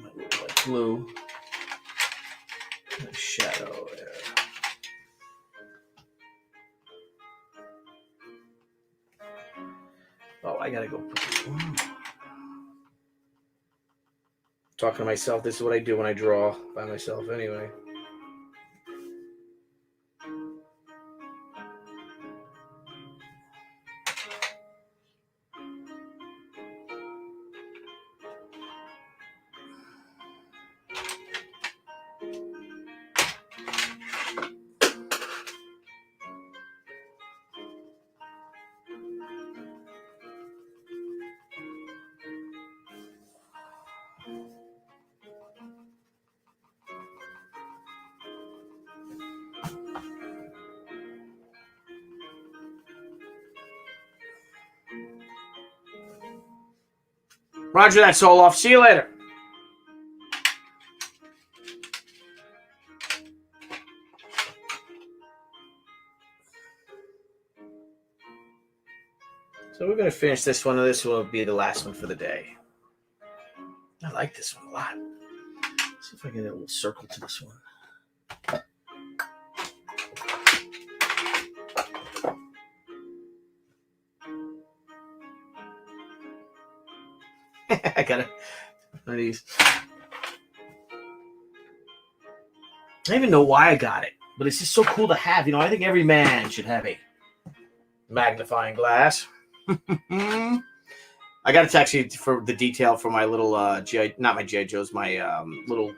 Might look like blue. Nice shadow there. Oh, I gotta go put this one. Talking to myself, this is what I do when I draw by myself anyway. Roger that, Soloff. See you later. So we're going to finish this one, and this will be the last one for the day. I like this one a lot. Let's see if I can get a little circle to this one. I got one of these. I don't even know why I got it, but it's just so cool to have. You know, I think every man should have a magnifying glass. I got it actually for the detail for my little not my G.I. Joes, my little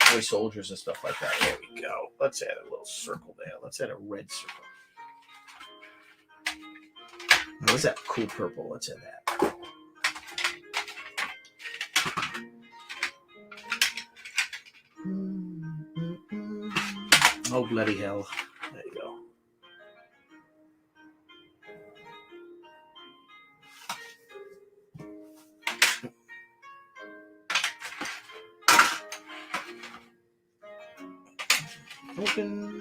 toy soldiers and stuff like that. There we go. Let's add a little circle there. Let's add a red circle. Now, what's that cool purple? Let's add that. Oh, bloody hell. There you go. Open.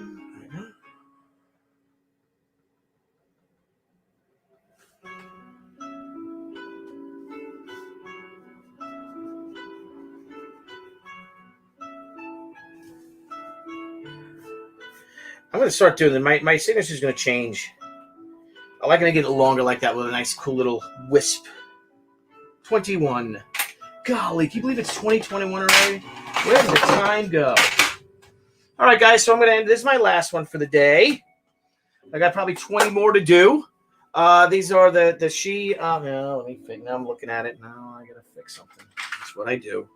I'm going to start doing my signature is going to change. I like it to get it longer like that with a nice cool little wisp. 21. Golly, can you believe it's 2021 already? Where did the time go? All right, guys, so I'm going to end. This is my last one for the day. I got probably 20 more to do. These are the she. No, let me fix. Now I'm looking at it. Now I got to fix something. That's what I do.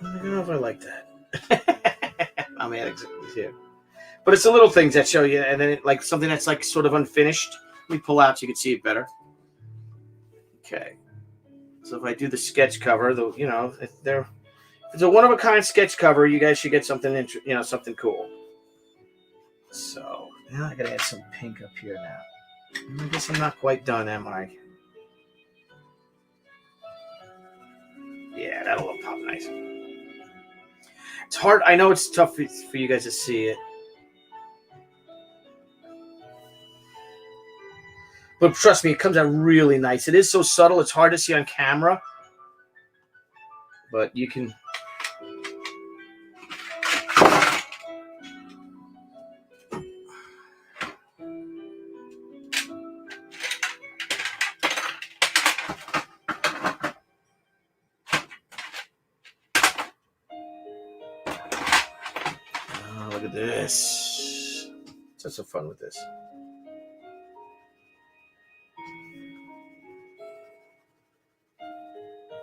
I don't know if I like that. I'm adding here, but it's the little things that show you, and then like something that's like sort of unfinished. Let me pull out so you can see it better. Okay, so if I do the sketch cover, if it's a one-of-a-kind sketch cover, you guys should get something something cool. So now I gotta add some pink up here now. I guess I'm not quite done, am I? Yeah, that'll pop nice. It's hard. I know it's tough for you guys to see it. But trust me, it comes out really nice. It is so subtle, it's hard to see on camera. But you can... Oh, look at this. Such some fun with this.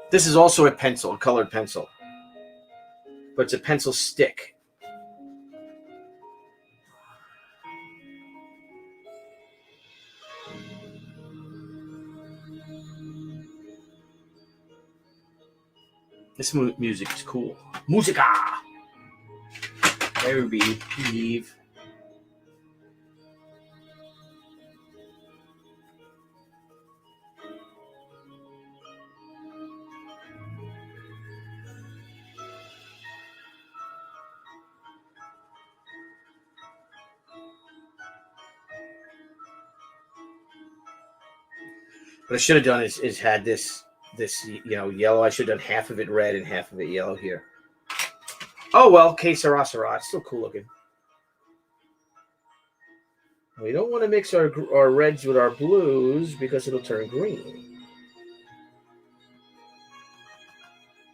This is also a pencil, a colored pencil. But it's a pencil stick. This music is cool. Musica! There we Eve. What I should have done is had this yellow. I should have done half of it red and half of it yellow here. Oh well, que sera sera. It's still cool looking. We don't want to mix our reds with our blues because it'll turn green.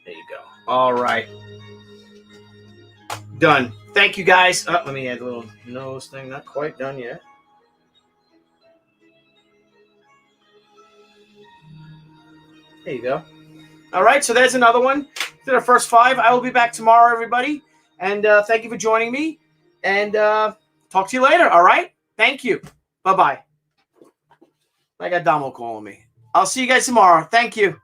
There you go. All right. Done. Thank you guys. Let me add a little nose thing. Not quite done yet. There you go. All right, so there's another one. Did our first 5. I will be back tomorrow, everybody. And thank you for joining me. And talk to you later, all right? Thank you. Bye-bye. I got Damo calling me. I'll see you guys tomorrow. Thank you.